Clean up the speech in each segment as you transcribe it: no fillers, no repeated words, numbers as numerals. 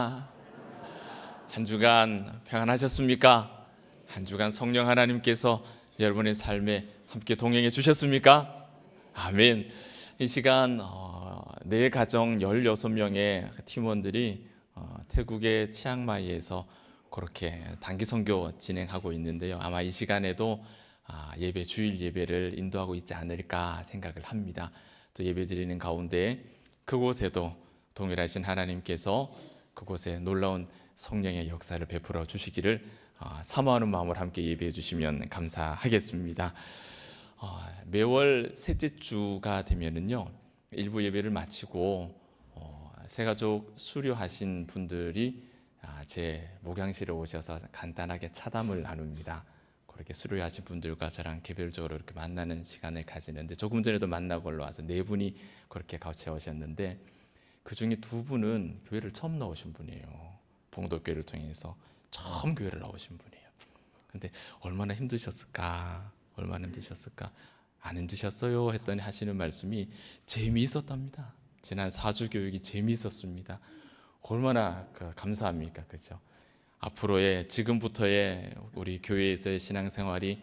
한 주간 평안하셨습니까? 한 주간 성령 하나님께서 여러분의 삶에 함께 동행해 주셨습니까? 아멘. 이 시간 내 가정 16명의 팀원들이 태국의 치앙마이에서 그렇게 단기 선교 진행하고 있는데요. 아마 이 시간에도 예배, 주일 예배를 인도하고 있지 않을까 생각을 합니다. 또 예배 드리는 가운데 그곳에도 동일하신 하나님께서 그곳에 놀라운 성령의 역사를 베풀어 주시기를 사모하는 마음으로 함께 예배해 주시면 감사하겠습니다. 매월 셋째 주가 되면은요, 일부 예배를 마치고 새가족 수료하신 분들이 제 목양실에 오셔서 간단하게 차담을 나눕니다. 그렇게 수료하신 분들과 저랑 개별적으로 이렇게 만나는 시간을 가지는데, 조금 전에도 만나고 올라와서 네 분이 그렇게 같이 오셨는데, 그 중에 두 분은 교회를 처음 나오신 분이에요. 봉독교회를 통해서 처음 교회를 나오신 분이에요. 근데 얼마나 힘드셨을까? 안 힘드셨어요? 했더니 하시는 말씀이 재미있었답니다. 지난 4주 교육이 재미있었습니다. 얼마나 감사합니까? 그죠? 앞으로의 지금부터의 우리 교회에서의 신앙생활이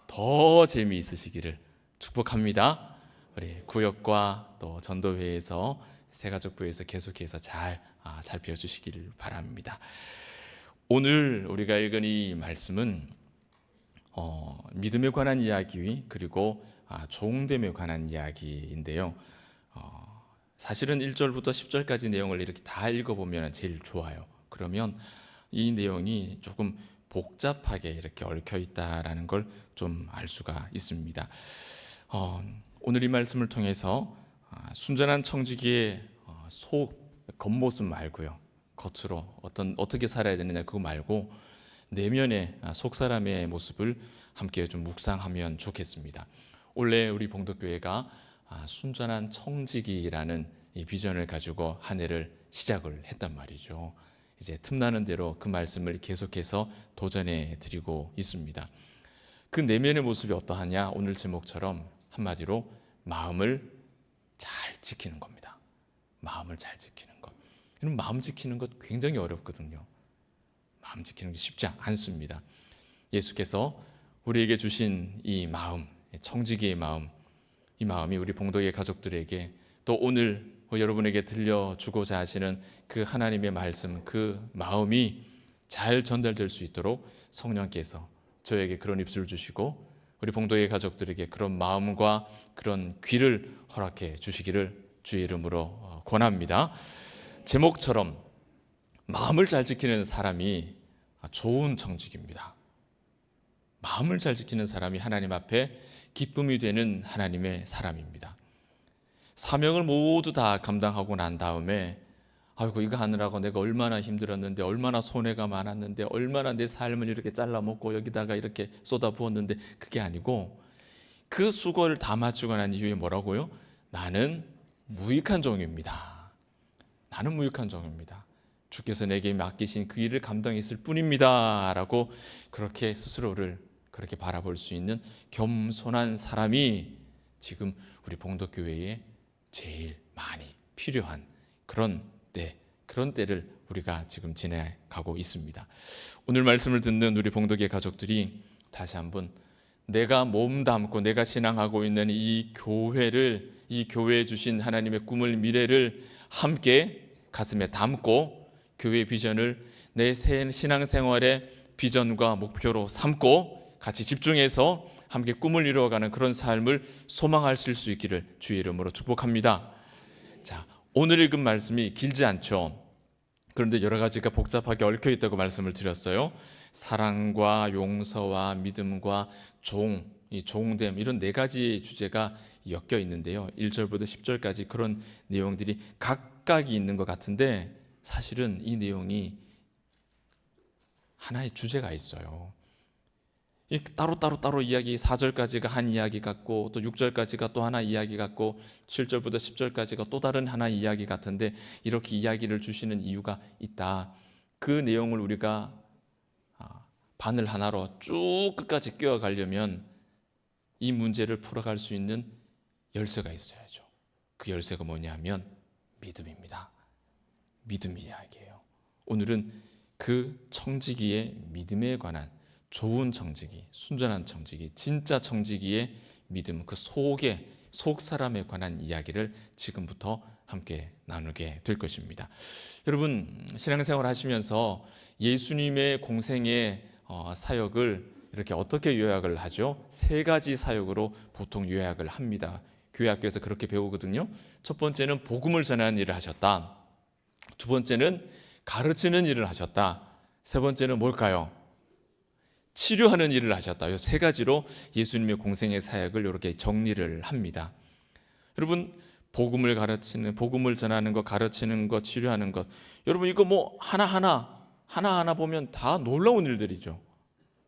더 재미있으시기를 축복합니다. 우리 구역과 또 전도회에서 새가족부에서 계속해서 잘 살펴주시기를 바랍니다. 오늘 우리가 읽은 이 말씀은 믿음에 관한 이야기, 그리고 종됨에 관한 이야기인데요. 사실은 1절부터 10절까지 내용을 이렇게 다 읽어보면 제일 좋아요. 그러면 이 내용이 조금 복잡하게 이렇게 얽혀 있다라는 걸 좀 알 수가 있습니다. 오늘 이 말씀을 통해서 순전한 청지기의 겉모습 말고요, 겉으로 어떻게 살아야 되느냐 그거 말고 내면의 속사람의 모습을 함께 좀 묵상하면 좋겠습니다. 원래 우리 봉독교회가 순전한 청지기라는 이 비전을 가지고 한 해를 시작을 했단 말이죠. 이제 틈나는 대로 그 말씀을 계속해서 도전해 드리고 있습니다. 그 내면의 모습이 어떠하냐? 오늘 제목처럼 한마디로 마음을 잘 지키는 겁니다. 마음을 잘 지키는 것. 여러분, 마음 지키는 것 굉장히 어렵거든요. 마음 지키는 게 쉽지 않습니다. 예수께서 우리에게 주신 이 마음, 청지기의 마음, 이 마음이 우리 봉독의 가족들에게 또 오늘 여러분에게 들려주고자 하시는 그 하나님의 말씀, 그 마음이 잘 전달될 수 있도록 성령께서 저에게 그런 입술을 주시고 우리 봉독의 가족들에게 그런 마음과 그런 귀를 허락해 주시기를 주의 이름으로 권합니다. 제목처럼 마음을 잘 지키는 사람이 좋은 청지기입니다. 마음을 잘 지키는 사람이 하나님 앞에 기쁨이 되는 하나님의 사람입니다. 사명을 모두 다 감당하고 난 다음에 아이고, 이거 하느라고 내가 얼마나 힘들었는데, 얼마나 손해가 많았는데, 얼마나 내 삶을 이렇게 잘라먹고 여기다가 이렇게 쏟아부었는데, 그게 아니고 그 수고를 다 마치고 난 이후에 뭐라고요? 나는 무익한 종입니다. 나는 무익한 종입니다. 주께서 내게 맡기신 그 일을 감당했을 뿐입니다 라고 그렇게 스스로를 그렇게 바라볼 수 있는 겸손한 사람이 지금 우리 봉독교회에 제일 많이 필요한 그런 때를 우리가 지금 지내가고 있습니다. 오늘 말씀을 듣는 우리 봉독의 가족들이 다시 한번 내가 몸담고 내가 신앙하고 있는 이 교회에 주신 하나님의 꿈을, 미래를 함께 가슴에 담고 교회 비전을 내 신앙생활의 비전과 목표로 삼고 같이 집중해서 함께 꿈을 이루어가는 그런 삶을 소망하실 수 있기를 주의 이름으로 축복합니다. 자, 오늘 읽은 말씀이 길지 않죠. 그런데 여러 가지가 복잡하게 얽혀 있다고 말씀을 드렸어요. 사랑과 용서와 믿음과 이 종됨, 이런 네 가지 주제가 엮여 있는데요. 1절부터 10절까지 그런 내용들이 각각이 있는 것 같은데, 사실은 이 내용이 하나의 주제가 있어요. 따로 이야기, 4절까지가 한 이야기 같고, 또 6절까지가 또 하나 이야기 같고, 7절부터 10절까지가 또 다른 하나 이야기 같은데, 이렇게 이야기를 주시는 이유가 있다. 그 내용을 우리가 바늘 하나로 쭉 끝까지 끼워가려면 이 문제를 풀어갈 수 있는 열쇠가 있어야죠. 그 열쇠가 뭐냐 하면 믿음입니다. 믿음 이야기예요. 오늘은 그 청지기의 믿음에 관한 좋은 청지기, 순전한 청지기, 진짜 청지기의 믿음, 그 속 사람에 관한 이야기를 지금부터 함께 나누게 될 것입니다. 여러분, 신앙생활 하시면서 예수님의 공생의 사역을 이렇게 어떻게 요약을 하죠? 세 가지 사역으로 보통 요약을 합니다. 교회 학교에서 그렇게 배우거든요. 첫 번째는 복음을 전하는 일을 하셨다. 두 번째는 가르치는 일을 하셨다. 세 번째는 뭘까요? 치료하는 일을 하셨다. 이 세 가지로 예수님의 공생의 사역을 이렇게 정리를 합니다. 여러분, 복음을 가르치는, 복음을 전하는 것, 가르치는 것, 치료하는 것, 여러분 이거 뭐 하나하나 보면 다 놀라운 일들이죠.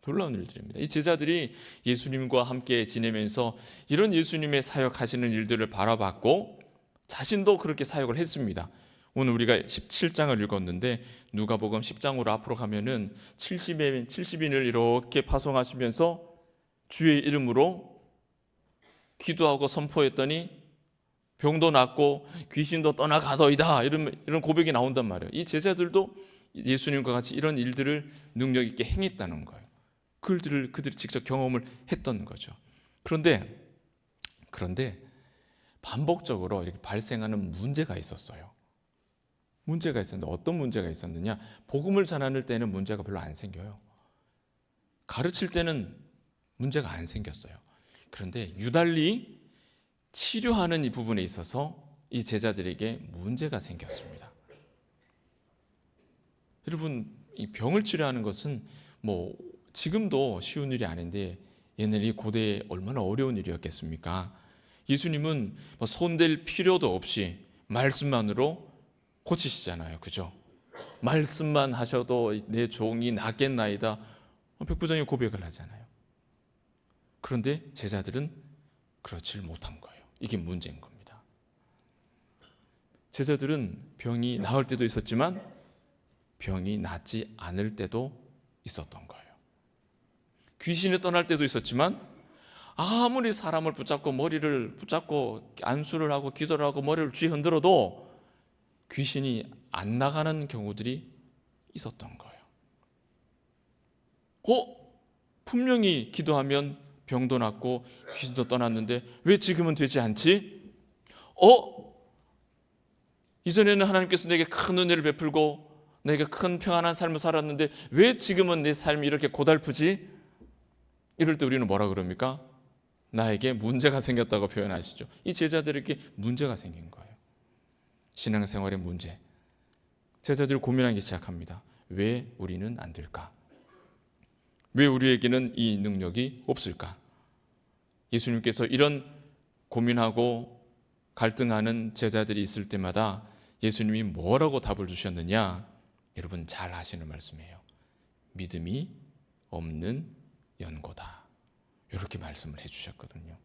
놀라운 일들입니다. 이 제자들이 예수님과 함께 지내면서 이런 예수님의 사역하시는 일들을 바라봤고 자신도 그렇게 사역을 했습니다. 오늘 우리가 17장을 읽었는데 누가복음 10장으로 앞으로 가면은 70인을 이렇게 파송하시면서 주의 이름으로 기도하고 선포했더니 병도 낫고 귀신도 떠나가더이다, 이런 고백이 나온단 말이에요. 이 제자들도 예수님과 같이 이런 일들을 능력 있게 행했다는 거예요. 그들이 직접 경험을 했던 거죠. 그런데 반복적으로 이렇게 발생하는 문제가 있었어요. 문제가 있었는데 어떤 문제가 있었느냐? 복음을 전하는 때는 문제가 별로 안 생겨요. 가르칠 때는 문제가 안 생겼어요. 그런데 유달리 치료하는 이 부분에 있어서 이 제자들에게 문제가 생겼습니다. 여러분, 이 병을 치료하는 것은 뭐 지금도 쉬운 일이 아닌데 옛날 이 고대에 얼마나 어려운 일이었겠습니까? 예수님은 뭐 손댈 필요도 없이 말씀만으로 고치시잖아요. 그죠? 말씀만 하셔도 내 종이 낫겠나이다, 백부장이 고백을 하잖아요. 그런데 제자들은 그렇지 못한 거예요. 이게 문제인 겁니다. 제자들은 병이 나을 때도 있었지만 병이 낫지 않을 때도 있었던 거예요. 귀신이 떠날 때도 있었지만 아무리 사람을 붙잡고 머리를 붙잡고 안수를 하고 기도를 하고 머리를 쥐 흔들어도 귀신이 안 나가는 경우들이 있었던 거예요. 분명히 기도하면 병도 낫고 귀신도 떠났는데 왜 지금은 되지 않지? 이전에는 하나님께서 내게 큰 은혜를 베풀고 내가 큰 평안한 삶을 살았는데 왜 지금은 내 삶이 이렇게 고달프지? 이럴 때 우리는 뭐라 그럽니까? 나에게 문제가 생겼다고 표현하시죠. 이 제자들에게 문제가 생긴 거예요. 신앙생활의 문제. 제자들이 고민하기 시작합니다. 왜 우리는 안 될까? 왜 우리에게는 이 능력이 없을까? 예수님께서 이런 고민하고 갈등하는 제자들이 있을 때마다 예수님이 뭐라고 답을 주셨느냐? 여러분 잘 아시는 말씀이에요. 믿음이 없는 연고다. 이렇게 말씀을 해주셨거든요.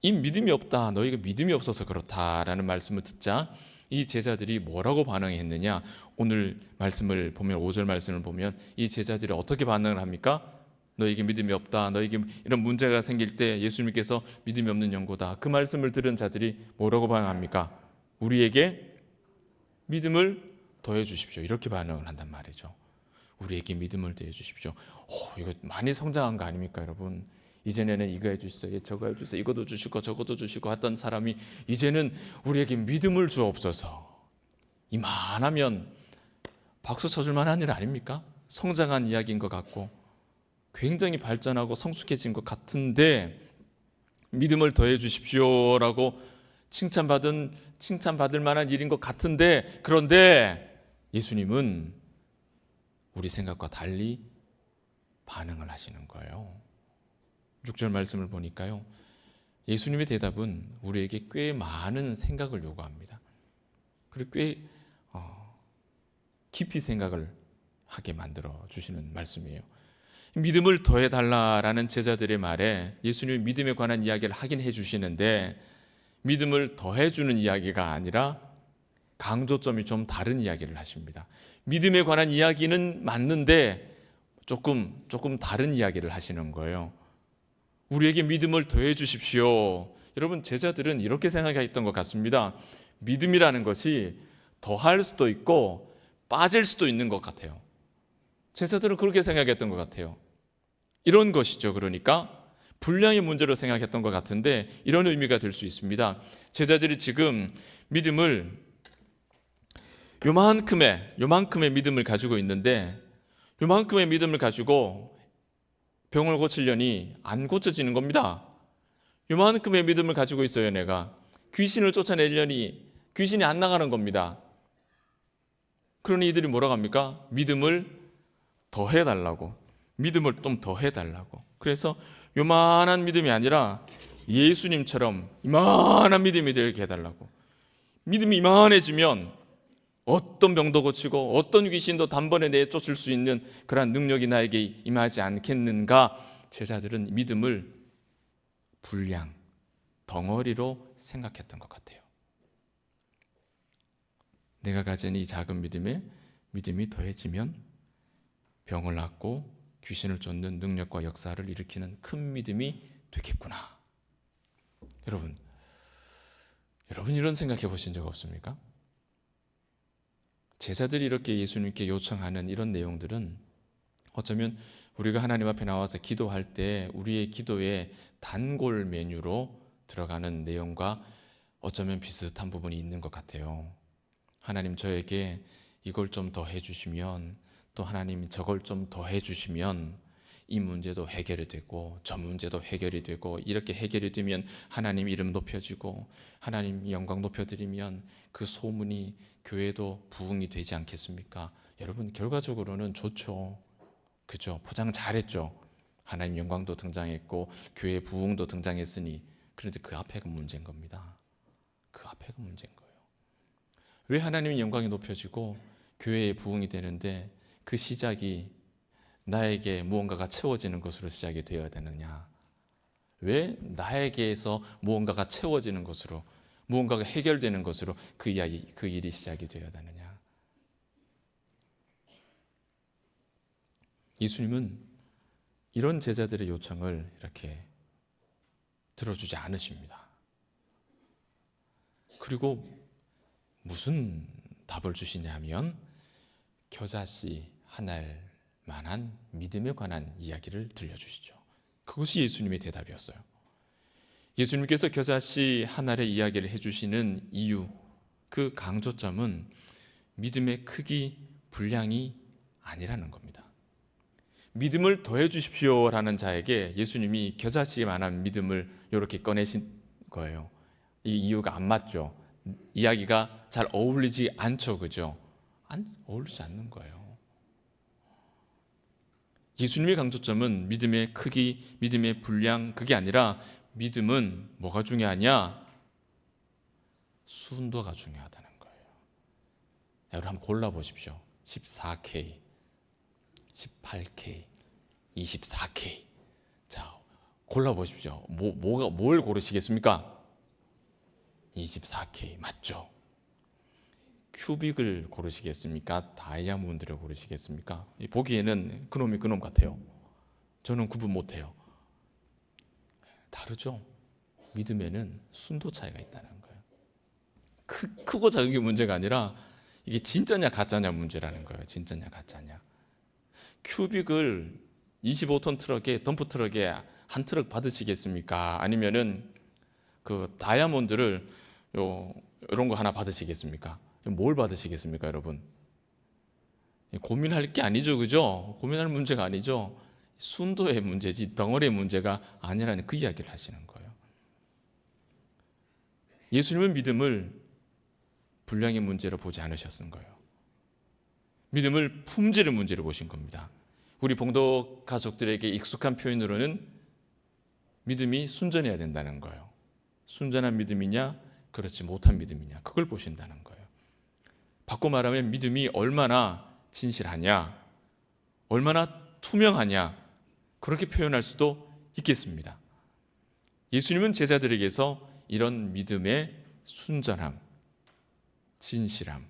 이 믿음이 없다, 너희가 믿음이 없어서 그렇다라는 말씀을 듣자 이 제자들이 뭐라고 반응했느냐? 오늘 말씀을 보면 5절 말씀을 보면 이 제자들이 어떻게 반응을 합니까? 너에게 믿음이 없다, 너에게 이런 문제가 생길 때 예수님께서 믿음이 없는 연고다, 그 말씀을 들은 자들이 뭐라고 반응합니까? 우리에게 믿음을 더해 주십시오, 이렇게 반응을 한단 말이죠. 우리에게 믿음을 더해 주십시오. 이거 많이 성장한 거 아닙니까, 여러분? 이전에는 이거 해주세요, 저거 해주세요, 이것도 주시고 저것도 주시고 했던 사람이 이제는 우리에게 믿음을 주옵소서. 이만하면 박수 쳐줄 만한 일 아닙니까? 성장한 이야기인 것 같고 굉장히 발전하고 성숙해진 것 같은데 믿음을 더해 주십시오라고 칭찬받을 만한 일인 것 같은데, 그런데 예수님은 우리 생각과 달리 반응을 하시는 거예요. 6절 말씀을 보니까요, 예수님의 대답은 우리에게 꽤 많은 생각을 요구합니다. 그리고 꽤 깊이 생각을 하게 만들어 주시는 말씀이에요. 믿음을 더해달라라는 제자들의 말에 예수님이 믿음에 관한 이야기를 하긴 해주시는데 믿음을 더해주는 이야기가 아니라 강조점이 좀 다른 이야기를 하십니다. 믿음에 관한 이야기는 맞는데 조금 다른 이야기를 하시는 거예요. 우리에게 믿음을 더해 주십시오. 여러분, 제자들은 이렇게 생각했던 것 같습니다. 믿음이라는 것이 더할 수도 있고 빠질 수도 있는 것 같아요. 제자들은 그렇게 생각했던 것 같아요. 이런 것이죠. 그러니까 분량의 문제로 생각했던 것 같은데 이런 의미가 될 수 있습니다. 제자들이 지금 믿음을 요만큼의 믿음을 가지고 있는데 요만큼의 믿음을 가지고 병을 고치려니 안 고쳐지는 겁니다. 요만큼의 믿음을 가지고 있어요. 내가 귀신을 쫓아내려니 귀신이 안 나가는 겁니다. 그러니 이들이 뭐라고 합니까? 믿음을 더 해달라고, 믿음을 좀 더 해달라고. 그래서 요만한 믿음이 아니라 예수님처럼 이만한 믿음이 되게 해달라고. 믿음이 이만해지면 어떤 병도 고치고 어떤 귀신도 단번에 내쫓을 수 있는 그러한 능력이 나에게 임하지 않겠는가. 제자들은 믿음을 분량, 덩어리로 생각했던 것 같아요. 내가 가진 이 작은 믿음이 더해지면 병을 낫고 귀신을 쫓는 능력과 역사를 일으키는 큰 믿음이 되겠구나. 여러분 이런 생각해 보신 적 없습니까? 제자들이 이렇게 예수님께 요청하는 이런 내용들은 어쩌면 우리가 하나님 앞에 나와서 기도할 때 우리의 기도의 단골 메뉴로 들어가는 내용과 어쩌면 비슷한 부분이 있는 것 같아요. 하나님, 저에게 이걸 좀 더 해주시면, 또 하나님 저걸 좀 더 해주시면 이 문제도 해결이 되고 저 문제도 해결이 되고, 이렇게 해결이 되면 하나님 이름 높여지고 하나님 영광 높여드리면 그 소문이 교회도 부흥이 되지 않겠습니까? 여러분, 결과적으로는 좋죠. 그죠? 포장 잘했죠. 하나님 영광도 등장했고 교회 부흥도 등장했으니. 그런데 그 앞에가 문제인 겁니다. 그 앞에가 문제인 거예요. 왜 하나님의 영광이 높여지고 교회의 부흥이 되는데 그 시작이 나에게 무언가가 채워지는 것으로 시작이 되어야 되느냐? 왜 나에게서 무언가가 채워지는 것으로, 무언가가 해결되는 것으로 그 일이 시작이 되어야 되느냐? 예수님은 이런 제자들의 요청을 이렇게 들어주지 않으십니다. 그리고 무슨 답을 주시냐면 겨자씨 하나를 만한 믿음에 관한 이야기를 들려주시죠. 그것이 예수님의 대답이었어요. 예수님께서 겨자씨 하나의 이야기를 해주시는 이유, 그 강조점은 믿음의 크기, 분량이 아니라는 겁니다. 믿음을 더해 주십시오라는 자에게 예수님이 겨자씨만한 믿음을 이렇게 꺼내신 거예요. 이 이유가 안 맞죠. 이야기가 잘 어울리지 않죠. 그죠? 어울리지 않는 거예요. 예수님의 강조점은 믿음의 크기, 믿음의 분량, 그게 아니라 믿음은 뭐가 중요하냐? 순도가 중요하다는 거예요. 여러분 한번 골라보십시오. 14K, 18K, 24K. 자, 골라보십시오. 뭘 고르시겠습니까? 24K 맞죠? 큐빅을 고르시겠습니까? 다이아몬드를 고르시겠습니까? 보기에는 그놈이 그놈 같아요. 저는 구분 못해요. 다르죠? 믿음에는 순도 차이가 있다는 거예요. 크고 작은 게 문제가 아니라 이게 진짜냐 가짜냐 문제라는 거예요. 진짜냐 가짜냐. 큐빅을 25톤 트럭에, 덤프 트럭에 한 트럭 받으시겠습니까? 아니면은 그 다이아몬드를 이런 거 하나 받으시겠습니까? 뭘 받으시겠습니까, 여러분? 고민할 게 아니죠, 그죠? 고민할 문제가 아니죠. 순도의 문제지 덩어리의 문제가 아니라는 그 이야기를 하시는 거예요. 예수님은 믿음을 분량의 문제로 보지 않으셨던 거예요. 믿음을 품질의 문제로 보신 겁니다. 우리 봉도 가족들에게 익숙한 표현으로는 믿음이 순전해야 된다는 거예요. 순전한 믿음이냐, 그렇지 못한 믿음이냐, 그걸 보신다는 거예요. 바꿔 말하면 믿음이 얼마나 진실하냐, 얼마나 투명하냐, 그렇게 표현할 수도 있겠습니다. 예수님은 제자들에게서 이런 믿음의 순전함, 진실함,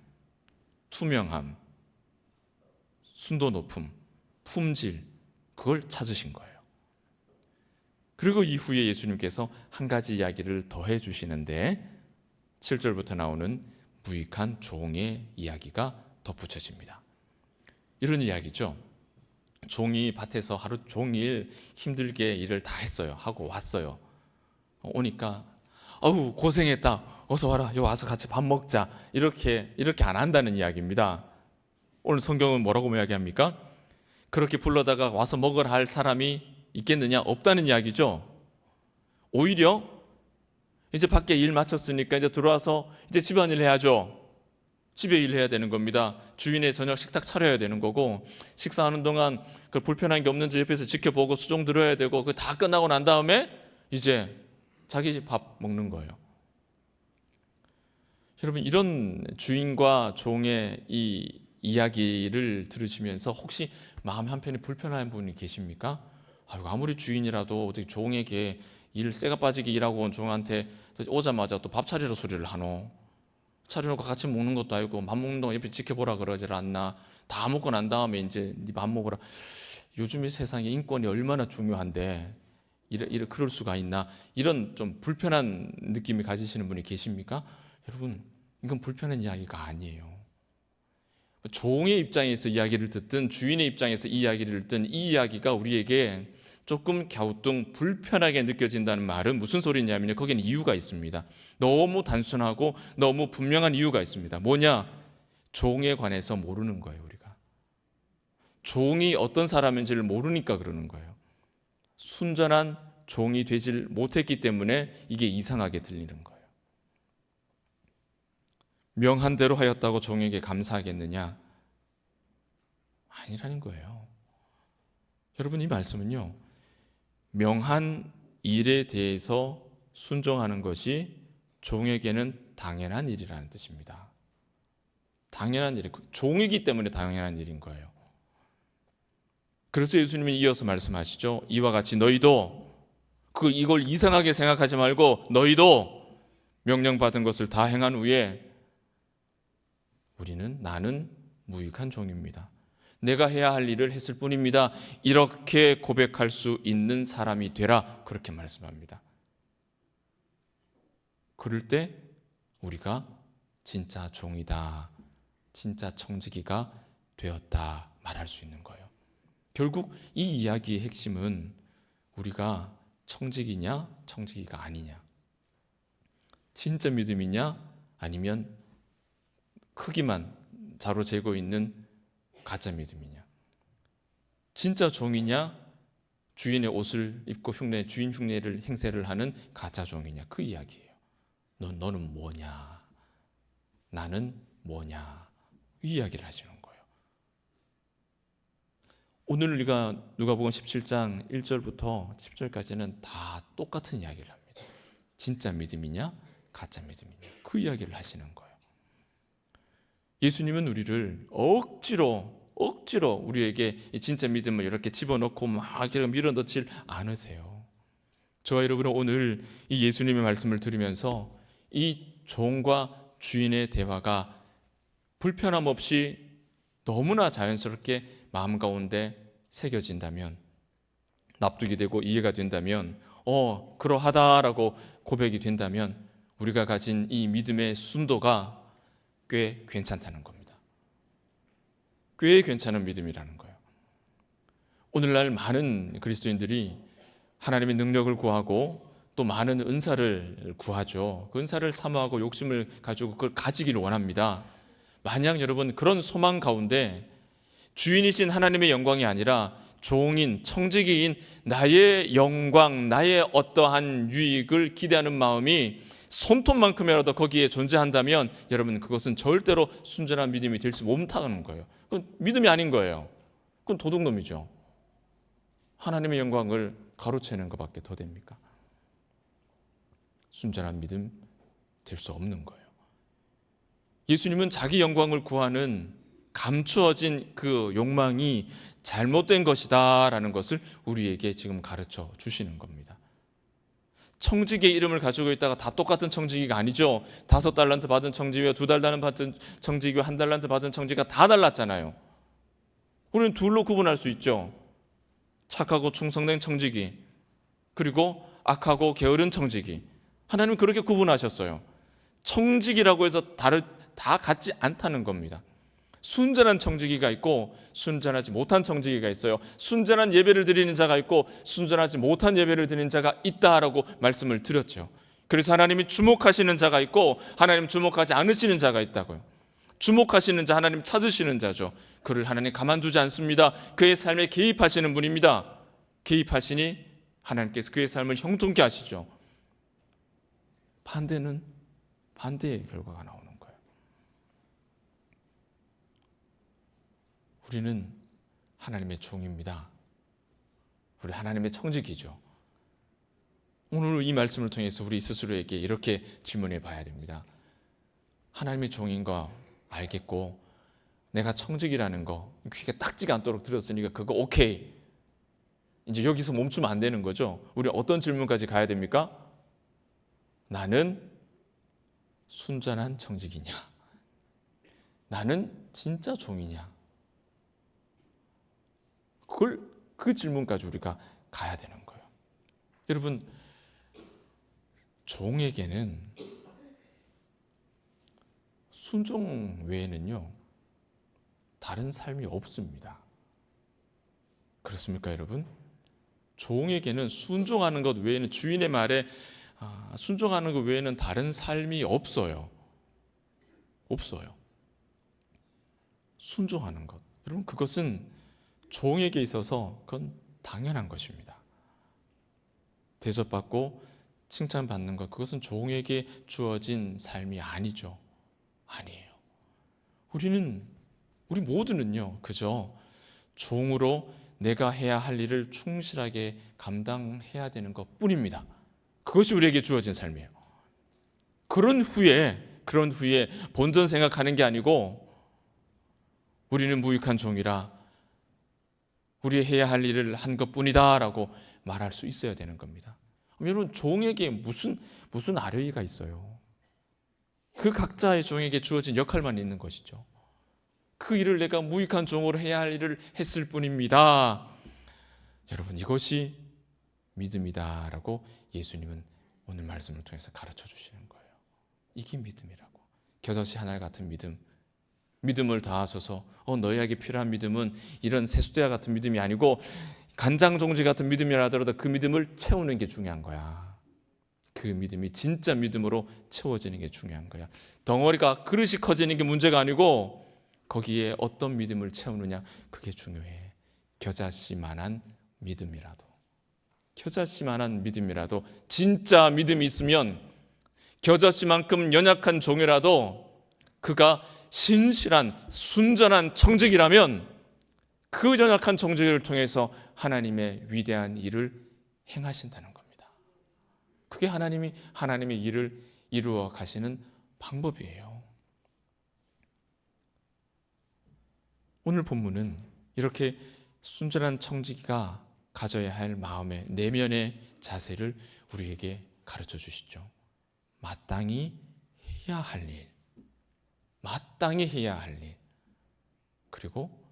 투명함, 순도 높음, 품질, 그걸 찾으신 거예요. 그리고 이후에 예수님께서 한 가지 이야기를 더해 주시는데 7절부터 나오는 무익한 종의 이야기가 덧붙여집니다. 이런 이야기죠. 종이 밭에서 하루 종일 힘들게 일을 다 했어요. 하고 왔어요. 오니까 아우 고생했다. 어서 와라. 여기 와서 같이 밥 먹자. 이렇게 안 한다는 이야기입니다. 오늘 성경은 뭐라고 이야기합니까? 그렇게 불러다가 와서 먹으라 할 사람이 있겠느냐? 없다는 이야기죠. 오히려 이제 밖에 일 마쳤으니까 이제 들어와서 이제 집안일 해야죠. 집에 일해야 되는 겁니다. 주인의 저녁 식탁 차려야 되는 거고, 식사하는 동안 그 불편한 게 없는지 옆에서 지켜보고 수종 들어야 되고, 그 다 끝나고 난 다음에 이제 자기 집 밥 먹는 거예요. 여러분, 이런 주인과 종의 이 이야기를 들으시면서 혹시 마음 한편에 불편한 분이 계십니까? 아무리 주인이라도 어떻게 종에게 일 쇠가 빠지게 일하고 온 종한테 오자마자 또 밥 차리러 소리를 하노? 차려놓고 같이 먹는 것도 아니고 밥 먹는 동안 옆에 지켜보라 그러질 않나? 다 먹고 난 다음에 이제 네 밥 먹으라. 요즘의 세상에 인권이 얼마나 중요한데 그럴 수가 있나? 이런 좀 불편한 느낌을 가지시는 분이 계십니까? 여러분, 이건 불편한 이야기가 아니에요. 종의 입장에서 이야기를 듣든 주인의 입장에서 이야기를 듣든 이 이야기가 우리에게 조금 갸우뚱 불편하게 느껴진다는 말은 무슨 소리냐면요, 거기는 이유가 있습니다. 너무 단순하고 너무 분명한 이유가 있습니다. 뭐냐? 종에 관해서 모르는 거예요. 우리가 종이 어떤 사람인지를 모르니까 그러는 거예요. 순전한 종이 되질 못했기 때문에 이게 이상하게 들리는 거예요. 명한 대로 하였다고 종에게 감사하겠느냐? 아니라는 거예요. 여러분, 이 말씀은요, 명한 일에 대해서 순종하는 것이 종에게는 당연한 일이라는 뜻입니다. 당연한 일, 종이기 때문에 당연한 일인 거예요. 그래서 예수님이 이어서 말씀하시죠. 이와 같이 너희도 이걸 이상하게 생각하지 말고 너희도 명령받은 것을 다 행한 후에 나는 무익한 종입니다. 내가 해야 할 일을 했을 뿐입니다. 이렇게 고백할 수 있는 사람이 되라. 그렇게 말씀합니다. 그럴 때 우리가 진짜 종이다, 진짜 청지기가 되었다 말할 수 있는 거예요. 결국 이 이야기의 핵심은 우리가 청지기냐 청지기가 아니냐, 진짜 믿음이냐 아니면 크기만 자로재고 있는 가짜 믿음이냐, 진짜 종이냐 주인의 옷을 입고 주인 흉내를 행세를 하는 가짜 종이냐, 그 이야기예요. 너는 뭐냐, 나는 뭐냐, 이 이야기를 하시는 거예요. 오늘 우리가 누가복음 17장 1절부터 10절까지는 다 똑같은 이야기를 합니다. 진짜 믿음이냐 가짜 믿음이냐, 그 이야기를 하시는 거예요. 예수님은 우리를 억지로 우리에게 이 진짜 믿음을 이렇게 집어넣고 막 이렇게 밀어넣질 않으세요. 저와 여러분은 오늘 이 예수님의 말씀을 들으면서 이 종과 주인의 대화가 불편함 없이 너무나 자연스럽게 마음 가운데 새겨진다면, 납득이 되고 이해가 된다면, 그러하다라고 고백이 된다면 우리가 가진 이 믿음의 순도가 꽤 괜찮다는 겁니다. 꽤 괜찮은 믿음이라는 거예요. 오늘날 많은 그리스도인들이 하나님의 능력을 구하고 또 많은 은사를 구하죠. 그 은사를 사모하고 욕심을 가지고 그걸 가지기를 원합니다. 만약 여러분 그런 소망 가운데 주인이신 하나님의 영광이 아니라 종인 청지기인 나의 영광, 나의 어떠한 유익을 기대하는 마음이 손톱만큼이라도 거기에 존재한다면 여러분 그것은 절대로 순전한 믿음이 될 수 못하는 거예요. 그건 믿음이 아닌 거예요. 그건 도둑놈이죠. 하나님의 영광을 가로채는 것밖에 더 됩니까? 순전한 믿음 될 수 없는 거예요. 예수님은 자기 영광을 구하는 감추어진 그 욕망이 잘못된 것이다 라는 것을 우리에게 지금 가르쳐 주시는 겁니다. 청지기의 이름을 가지고 있다가 다 똑같은 청지기가 아니죠. 5달란트 받은 청지기와 2달란트 받은 청지기와 1달란트 받은 청지기가 다 달랐잖아요. 우리는 둘로 구분할 수 있죠. 착하고 충성된 청지기, 그리고 악하고 게으른 청지기. 하나님은 그렇게 구분하셨어요. 청지기라고 해서 다 같지 않다는 겁니다. 순전한 청지기가 있고 순전하지 못한 청지기가 있어요. 순전한 예배를 드리는 자가 있고 순전하지 못한 예배를 드리는 자가 있다라고 말씀을 드렸죠. 그래서 하나님이 주목하시는 자가 있고 하나님 주목하지 않으시는 자가 있다고요. 주목하시는 자, 하나님 찾으시는 자죠. 그를 하나님 가만두지 않습니다. 그의 삶에 개입하시는 분입니다. 개입하시니 하나님께서 그의 삶을 형통케 하시죠. 반대는 반대의 결과가 나오는 거예요. 우리는 하나님의 종입니다. 우리 하나님의 청지기죠. 오늘 이 말씀을 통해서 우리 스스로에게 이렇게 질문해 봐야 됩니다. 하나님의 종인 거 알겠고 내가 청지기라는 거 귀에 딱지가 않도록 들었으니까 그거 오케이. 이제 여기서 멈추면 안 되는 거죠. 우리 어떤 질문까지 가야 됩니까? 나는 순전한 청지기냐? 나는 진짜 종이냐? 그 질문까지 우리가 가야 되는 거예요. 여러분, 종에게는 순종 외에는요 다른 삶이 없습니다. 그렇습니까, 여러분? 종에게는 순종하는 것 외에는, 주인의 말에 순종하는 것 외에는 다른 삶이 없어요. 없어요. 순종하는 것, 여러분, 그것은 종에게 있어서 그건 당연한 것입니다. 대접받고 칭찬받는 것, 그것은 종에게 주어진 삶이 아니죠. 아니에요. 우리 모두는요 그저 종으로 내가 해야 할 일을 충실하게 감당해야 되는 것 뿐입니다. 그것이 우리에게 주어진 삶이에요. 그런 후에 본전 생각하는 게 아니고 우리는 무익한 종이라 우리 해야 할 일을 한 것뿐이다 라고 말할 수 있어야 되는 겁니다. 여러분, 종에게 무슨 아뢰이가 있어요? 그 각자의 종에게 주어진 역할만 있는 것이죠. 그 일을 내가 무익한 종으로 해야 할 일을 했을 뿐입니다. 여러분, 이것이 믿음이다 라고 예수님은 오늘 말씀을 통해서 가르쳐 주시는 거예요. 이게 믿음이라고. 겨자씨 하나 같은 믿음을 다하소서. 너희에게 필요한 믿음은 이런 세수대와 같은 믿음이 아니고 간장종지 같은 믿음이라 하더라도 그 믿음을 채우는 게 중요한 거야. 그 믿음이 진짜 믿음으로 채워지는 게 중요한 거야. 덩어리가 그릇이 커지는 게 문제가 아니고 거기에 어떤 믿음을 채우느냐, 그게 중요해. 겨자씨만한 믿음이라도, 겨자씨만한 믿음이라도, 진짜 믿음이 있으면 겨자씨만큼 연약한 종이라도 그가 신실한 순전한 청지기라면 그 연약한 청지기를 통해서 하나님의 위대한 일을 행하신다는 겁니다. 그게 하나님의 일을 이루어 가시는 방법이에요. 오늘 본문은 이렇게 순전한 청지기가 가져야 할 마음의 내면의 자세를 우리에게 가르쳐 주시죠. 마땅히 해야 할 일, 마땅히 해야 할 일, 그리고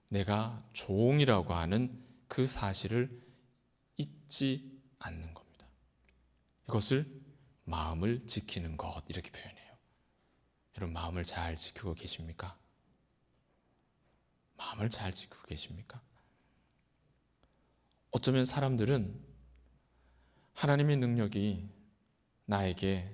내가 종이라고 하는 그 사실을 잊지 않는 겁니다. 이것을 마음을 지키는 것, 이렇게 표현해요. 여러분, 마음을 잘 지키고 계십니까? 마음을 잘 지키고 계십니까? 어쩌면 사람들은 하나님의 능력이 나에게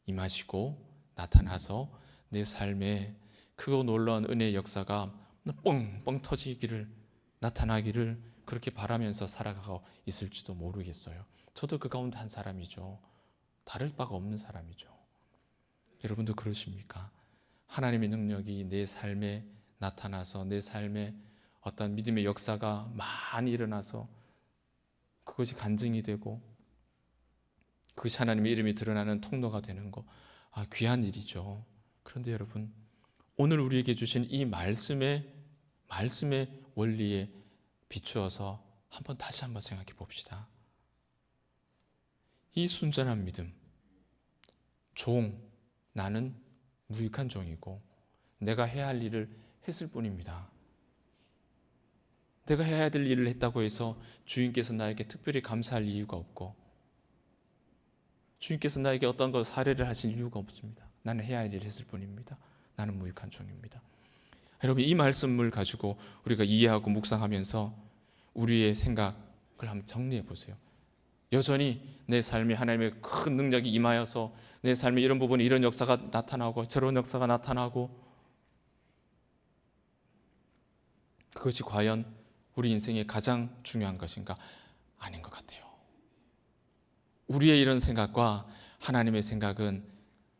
임하시고 나타나서 내 삶에 크고 놀라운 은혜의 역사가 뻥뻥 터지기를, 나타나기를 그렇게 바라면서 살아가고 있을지도 모르겠어요. 저도 그 가운데 한 사람이죠. 다를 바가 없는 사람이죠. 여러분도 그러십니까? 하나님의 능력이 내 삶에 나타나서 내 삶에 어떤 믿음의 역사가 많이 일어나서 그것이 간증이 되고 그것이 하나님의 이름이 드러나는 통로가 되는 거, 귀한 일이죠. 그런데 여러분, 오늘 우리에게 주신 이 말씀의 원리에 비추어서 다시 한번 생각해 봅시다. 이 순전한 믿음, 나는 무익한 종이고 내가 해야 할 일을 했을 뿐입니다. 내가 해야 될 일을 했다고 해서 주인께서 나에게 특별히 감사할 이유가 없고 주인께서 나에게 어떤 것 사례를 하실 이유가 없습니다. 나는 해야 할 일을 했을 뿐입니다. 나는 무익한 종입니다. 여러분, 이 말씀을 가지고 우리가 이해하고 묵상하면서 우리의 생각을 한번 정리해 보세요. 여전히 내 삶에 하나님의 큰 능력이 임하여서 내 삶에 이런 부분에 이런 역사가 나타나고 저런 역사가 나타나고, 그것이 과연 우리 인생의 가장 중요한 것인가? 아닌 것 같아요. 우리의 이런 생각과 하나님의 생각은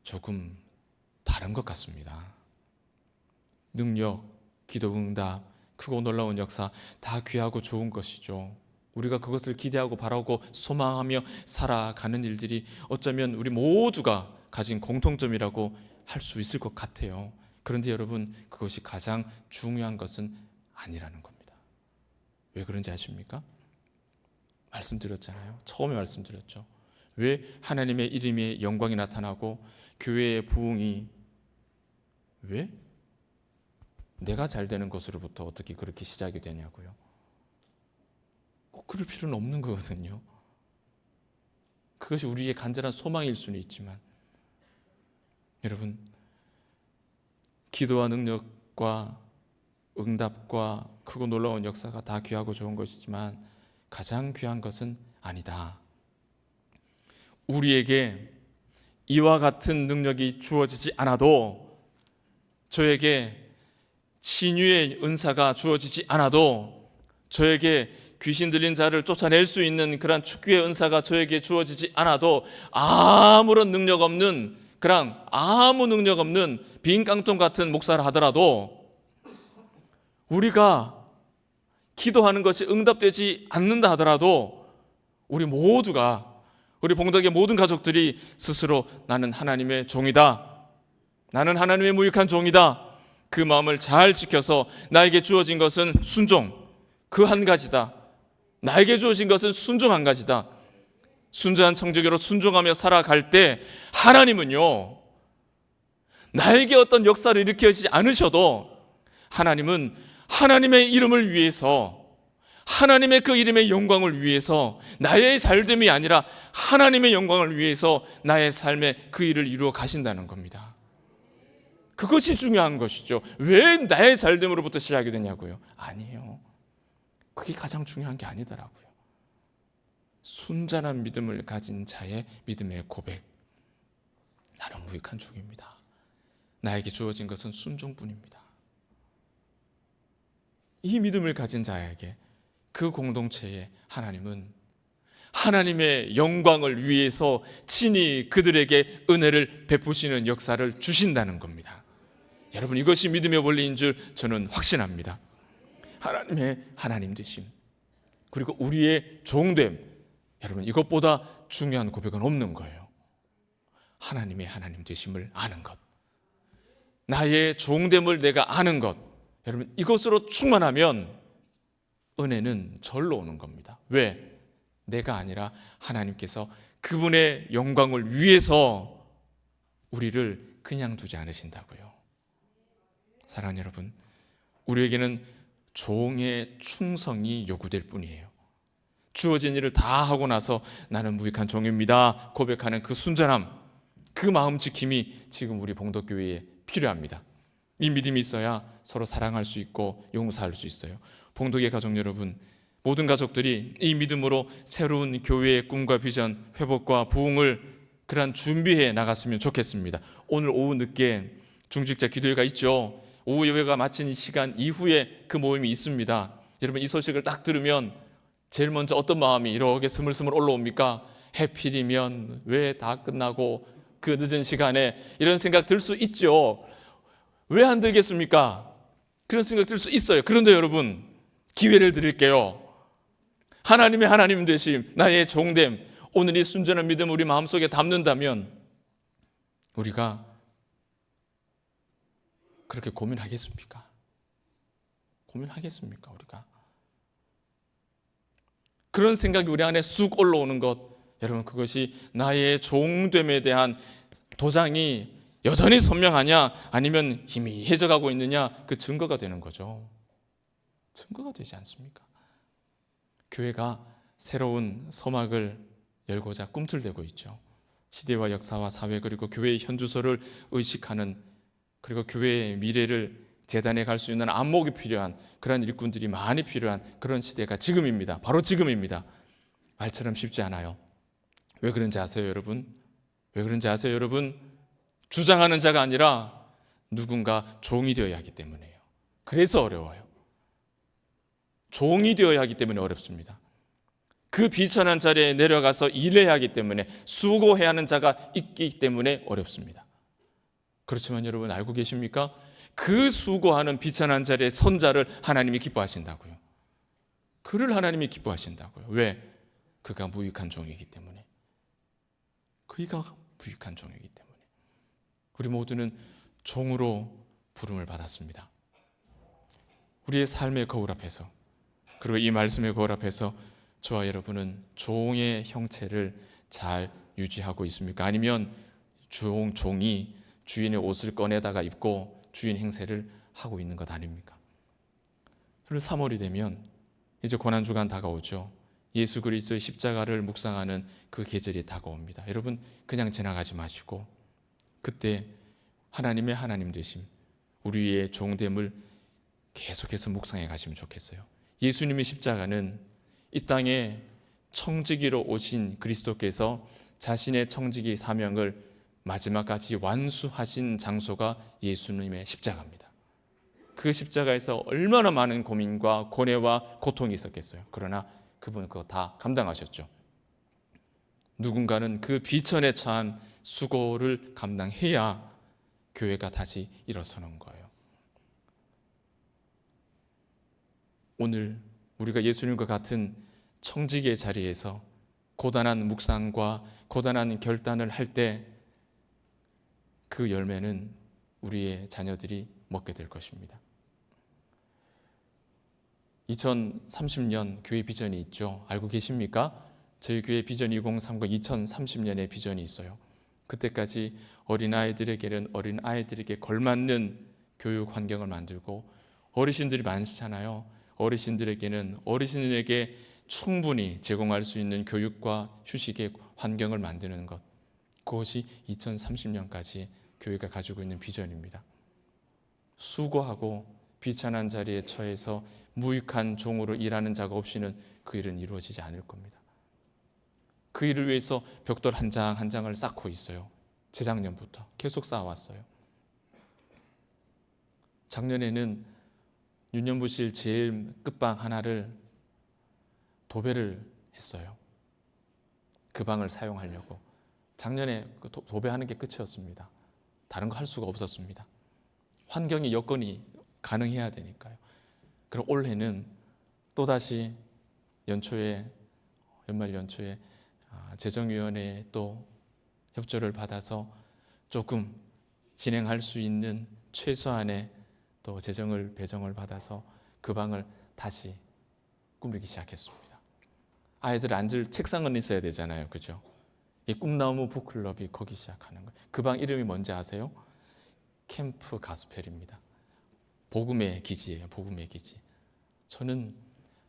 조금 다른 것 같습니다. 능력, 기도 응답, 크고 놀라운 역사 다 귀하고 좋은 것이죠. 우리가 그것을 기대하고 바라고 소망하며 살아가는 일들이 어쩌면 우리 모두가 가진 공통점이라고 할 수 있을 것 같아요. 그런데 여러분, 그것이 가장 중요한 것은 아니라는 겁니다. 왜 그런지 아십니까? 말씀드렸잖아요. 처음에 말씀드렸죠. 왜 하나님의 이름의 영광이 나타나고 교회의 부흥이 왜 내가 잘 되는 것으로부터 어떻게 그렇게 시작이 되냐고요. 꼭 그럴 필요는 없는 거거든요. 그것이 우리의 간절한 소망일 수는 있지만, 여러분, 기도와 능력과 응답과 크고 놀라운 역사가 다 귀하고 좋은 것이지만 가장 귀한 것은 아니다. 우리에게 이와 같은 능력이 주어지지 않아도, 저에게 치유의 은사가 주어지지 않아도, 저에게 귀신 들린 자를 쫓아낼 수 있는 그런 축구의 은사가 저에게 주어지지 않아도, 아무런 능력 없는, 그런 아무 능력 없는 빈 깡통 같은 목사를 하더라도, 우리가 기도하는 것이 응답되지 않는다 하더라도, 우리 모두가, 우리 봉덕의 모든 가족들이 스스로 나는 하나님의 종이다, 나는 하나님의 무익한 종이다, 그 마음을 잘 지켜서 나에게 주어진 것은 순종, 그 한 가지다. 나에게 주어진 것은 순종 한 가지다. 순전한 청지기로 순종하며 살아갈 때 하나님은요, 나에게 어떤 역사를 일으키지 않으셔도 하나님은 하나님의 이름을 위해서, 하나님의 그 이름의 영광을 위해서, 나의 잘됨이 아니라 하나님의 영광을 위해서 나의 삶에 그 일을 이루어 가신다는 겁니다. 그것이 중요한 것이죠. 왜 나의 잘됨으로부터 시작이 되냐고요? 아니에요. 그게 가장 중요한 게 아니더라고요. 순전한 믿음을 가진 자의 믿음의 고백. 나는 무익한 종입니다. 나에게 주어진 것은 순종뿐입니다. 이 믿음을 가진 자에게, 그 공동체에 하나님은 하나님의 영광을 위해서 친히 그들에게 은혜를 베푸시는 역사를 주신다는 겁니다. 여러분, 이것이 믿음의 원리인 줄 저는 확신합니다. 하나님의 하나님 되심, 그리고 우리의 종됨, 여러분, 이것보다 중요한 고백은 없는 거예요. 하나님의 하나님 되심을 아는 것, 나의 종됨을 내가 아는 것, 여러분, 이것으로 충만하면 은혜는 절로 오는 겁니다. 왜? 내가 아니라 하나님께서 그분의 영광을 위해서 우리를 그냥 두지 않으신다고요. 사랑하는 여러분, 우리에게는 종의 충성이 요구될 뿐이에요. 주어진 일을 다 하고 나서 나는 무익한 종입니다 고백하는 그 순전함, 그 마음 지킴이 지금 우리 봉덕교회에 필요합니다. 이 믿음이 있어야 서로 사랑할 수 있고 용서할 수 있어요. 봉덕의 가족 여러분, 모든 가족들이 이 믿음으로 새로운 교회의 꿈과 비전, 회복과 부흥을 그런 준비해 나갔으면 좋겠습니다. 오늘 오후 늦게 중직자 기도회가 있죠. 오후 예배가 마친 시간 이후에 그 모임이 있습니다. 여러분, 이 소식을 딱 들으면 제일 먼저 어떤 마음이 이렇게 스물스물 올라옵니까? 해필이면 왜 다 끝나고 그 늦은 시간에, 이런 생각 들 수 있죠. 왜 안 들겠습니까? 그런 생각 들 수 있어요. 그런데 여러분, 기회를 드릴게요. 하나님의 하나님 되심, 나의 종됨, 오늘 이 순전한 믿음 우리 마음속에 담는다면 우리가 그렇게 고민하겠습니까? 고민하겠습니까? 우리가 그런 생각이 우리 안에 쑥 올라오는 것, 여러분, 그것이 나의 종됨에 대한 도장이 여전히 선명하냐, 아니면 희미해져 가고 있느냐, 그 증거가 되는 거죠. 증거가 되지 않습니까? 교회가 새로운 서막을 열고자 꿈틀대고 있죠. 시대와 역사와 사회, 그리고 교회의 현주소를 의식하는 그리고 교회의 미래를 재단에 갈 수 있는 안목이 필요한 그런 일꾼들이 많이 필요한 그런 시대가 지금입니다. 바로 지금입니다. 말처럼 쉽지 않아요. 왜 그런지 아세요, 여러분? 왜 그런지 아세요, 여러분? 주장하는 자가 아니라 누군가 종이 되어야 하기 때문이에요. 그래서 어려워요. 종이 되어야 하기 때문에 어렵습니다. 그 비천한 자리에 내려가서 일해야 하기 때문에, 수고해야 하는 자가 있기 때문에 어렵습니다. 그렇지만 여러분 알고 계십니까? 그 수고하는 비천한 자리의 선자를 하나님이 기뻐하신다고요. 그를 하나님이 기뻐하신다고요. 왜? 그가 무익한 종이기 때문에. 그가 무익한 종이기 때문에. 우리 모두는 종으로 부름을 받았습니다. 우리의 삶의 거울 앞에서, 그리고 이 말씀의 거울 앞에서 저와 여러분은 종의 형체를 잘 유지하고 있습니까? 아니면 종이 주인의 옷을 꺼내다가 입고 주인 행세를 하고 있는 것 아닙니까? 그리고 3월이 되면 이제 고난주간 다가오죠. 예수 그리스도의 십자가를 묵상하는 그 계절이 다가옵니다. 여러분 그냥 지나가지 마시고 그때 하나님의 하나님 되심, 우리의 종됨을 계속해서 묵상해 가시면 좋겠어요. 예수님의 십자가는 이 땅에 청지기로 오신 그리스도께서 자신의 청지기 사명을 마지막까지 완수하신 장소가 예수님의 십자가입니다. 그 십자가에서 얼마나 많은 고민과 고뇌와 고통이 있었겠어요. 그러나 그분은 그거 다 감당하셨죠. 누군가는 그 비천에 처한 수고를 감당해야 교회가 다시 일어서는 거예요. 오늘 우리가 예수님과 같은 청지기의 자리에서 고단한 묵상과 고단한 결단을 할 때 그 열매는 우리의 자녀들이 먹게 될 것입니다. 2030년 교회 비전이 있죠. 알고 계십니까? 저희 교회 비전 2030 2030년의 비전이 있어요. 그때까지 어린아이들에게는 어린아이들에게 걸맞는 교육 환경을 만들고, 어르신들이 많잖아요. 어르신들에게는 어르신에게 충분히 제공할 수 있는 교육과 휴식의 환경을 만드는 것, 그것이 2030년까지 교회가 가지고 있는 비전입니다. 수고하고 비천한 자리에 처해서 무익한 종으로 일하는 자가 없이는 그 일은 이루어지지 않을 겁니다. 그 일을 위해서 벽돌 한 장 한 장을 쌓고 있어요. 재작년부터 계속 쌓아왔어요. 작년에는 유년부실 제일 끝방 하나를 도배를 했어요. 그 방을 사용하려고. 작년에 도배하는 게 끝이었습니다. 다른 거 할 수가 없었습니다. 환경이 여건이 가능해야 되니까요. 그럼 올해는 또다시 연말 연초에 재정위원회에 또 협조를 받아서 조금 진행할 수 있는 최소한의 또 재정을 배정을 받아서 그 방을 다시 꾸미기 시작했습니다. 아이들 앉을 책상은 있어야 되잖아요, 그죠? 이 꿈나무 북클럽이 거기 시작하는 거예요. 그 방 이름이 뭔지 아세요? 캠프 가스펠입니다. 복음의 기지예요. 복음의 기지. 저는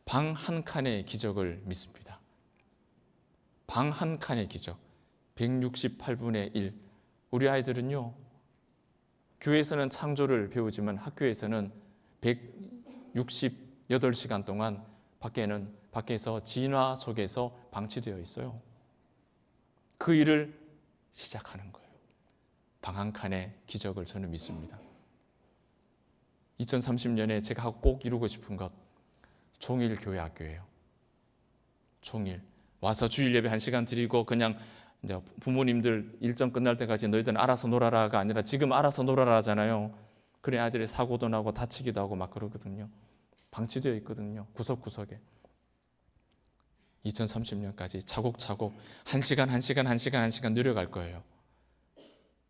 방 한 칸의 기적을 믿습니다. 방 한 칸의 기적. 168분의 1. 우리 아이들은요, 교회에서는 창조를 배우지만 학교에서는 168시간 동안 밖에서 진화 속에서 방치되어 있어요. 그 일을 시작하는 거예요. 방 한 칸의 기적을 저는 믿습니다. 2030년에 제가 꼭 이루고 싶은 것, 종일 교회 학교예요. 종일 와서 주일 예배 1시간 드리고 그냥 이제 부모님들 일정 끝날 때까지 너희들은 알아서 놀아라가 아니라 지금 알아서 놀아라 하잖아요. 그래 아이들이 사고도 나고 다치기도 하고 막 그러거든요. 방치되어 있거든요. 구석구석에. 2030년까지 차곡차곡 1시간 늘려갈 거예요.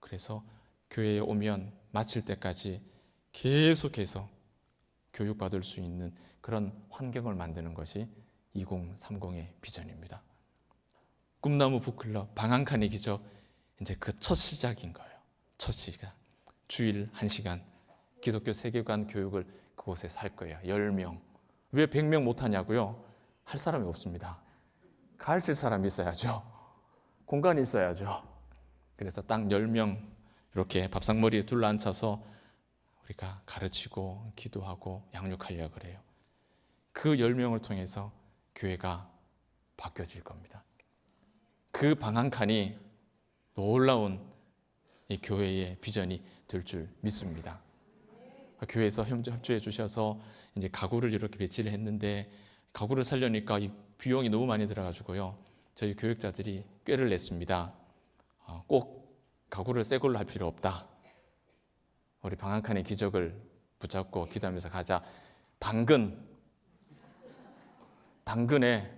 그래서 교회에 오면 마칠 때까지 계속해서 교육받을 수 있는 그런 환경을 만드는 것이 2030의 비전입니다. 꿈나무 북클럽 방 한 칸의 기적, 이제 그 첫 시작인 거예요. 첫 시간. 주일 1시간 기독교 세계관 교육을 그곳에서 할 거예요. 10명. 왜 100명 못하냐고요? 할 사람이 없습니다. 가르칠 사람이 있어야죠. 공간이 있어야죠. 그래서 딱 10명 이렇게 밥상머리에 둘러앉혀서 우리가 가르치고 기도하고 양육하려고 그래요. 그 10명을 통해서 교회가 바뀌어질 겁니다. 그 방 한 칸이 놀라운 이 교회의 비전이 될 줄 믿습니다. 교회에서 협조해 주셔서 이제 가구를 이렇게 배치를 했는데, 가구를 살려니까 이 비용이 너무 많이 들어가지고요, 저희 교육자들이 꾀를 냈습니다. 꼭 가구를 새 걸로 할 필요 없다. 우리 방 한 칸의 기적을 붙잡고 기도하면서 가자. 당근에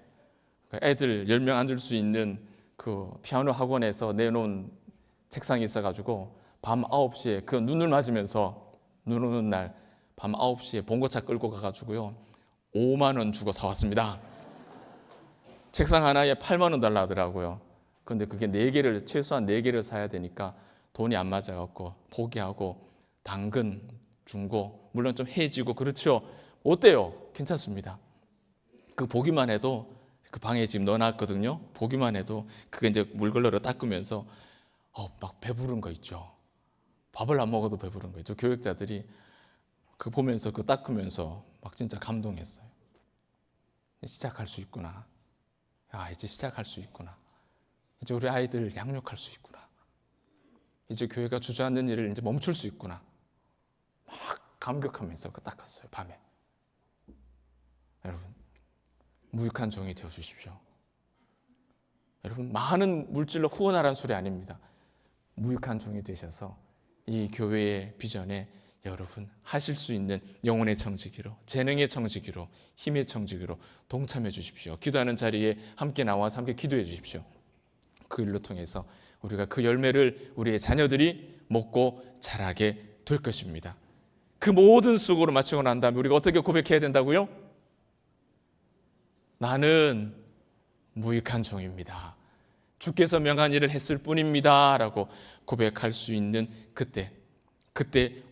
애들 10명 앉을 수 있는 그 피아노 학원에서 내놓은 책상이 있어가지고 밤 9시에 그 눈을 맞으면서, 눈 오는 날 밤 9시에 봉고차 끌고 가가지고요 5만 원 주고 사왔습니다. 책상 하나에 8만 원 달라 하더라고요. 그런데 그게 4개를, 최소한 4개를 사야 되니까 돈이 안 맞아갖고 포기하고 당근, 중고, 물론 좀 해지고 그렇죠. 어때요? 괜찮습니다. 그 보기만 해도, 그 방에 지금 넣어놨거든요. 보기만 해도 그게 이제 물걸러로 닦으면서 막 배부른 거 있죠. 밥을 안 먹어도 배부른 거 있죠. 교육자들이 그 보면서 그 닦으면서 막 진짜 감동했어요. 시작할 수 있구나. 이제 시작할 수 있구나. 이제 우리 아이들 양육할 수 있구나. 이제 교회가 주저앉는 일을 이제 멈출 수 있구나. 막 감격하면서 그 닦았어요, 밤에. 여러분, 무익한 종이 되어 주십시오. 여러분, 많은 물질로 후원하라는 소리 아닙니다. 무익한 종이 되셔서 이 교회의 비전에 여러분 하실 수 있는 영혼의 청지기로, 재능의 청지기로, 힘의 청지기로 동참해 주십시오. 기도하는 자리에 함께 나와서 함께 기도해 주십시오. 그 일로 통해서 우리가 그 열매를 우리의 자녀들이 먹고 자라게 될 것입니다. 그 모든 수고를 마치고 난 다음에 우리가 어떻게 고백해야 된다고요? 나는 무익한 종입니다. 주께서 명한 일을 했을 뿐입니다 라고 고백할 수 있는 그때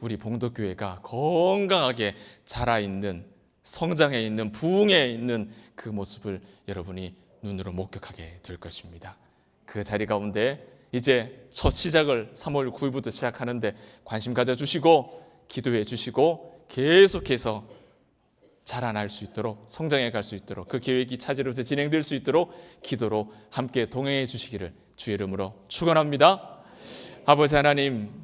우리 봉독교회가 건강하게 자라있는, 성장해 있는, 부흥해 있는 그 모습을 여러분이 눈으로 목격하게 될 것입니다. 그 자리 가운데 이제 첫 시작을 3월 9일부터 시작하는데 관심 가져주시고 기도해 주시고 계속해서 자라날 수 있도록, 성장해 갈 수 있도록, 그 계획이 차질없이 진행될 수 있도록 기도로 함께 동행해 주시기를 주의 이름으로 축원합니다. 아버지 하나님,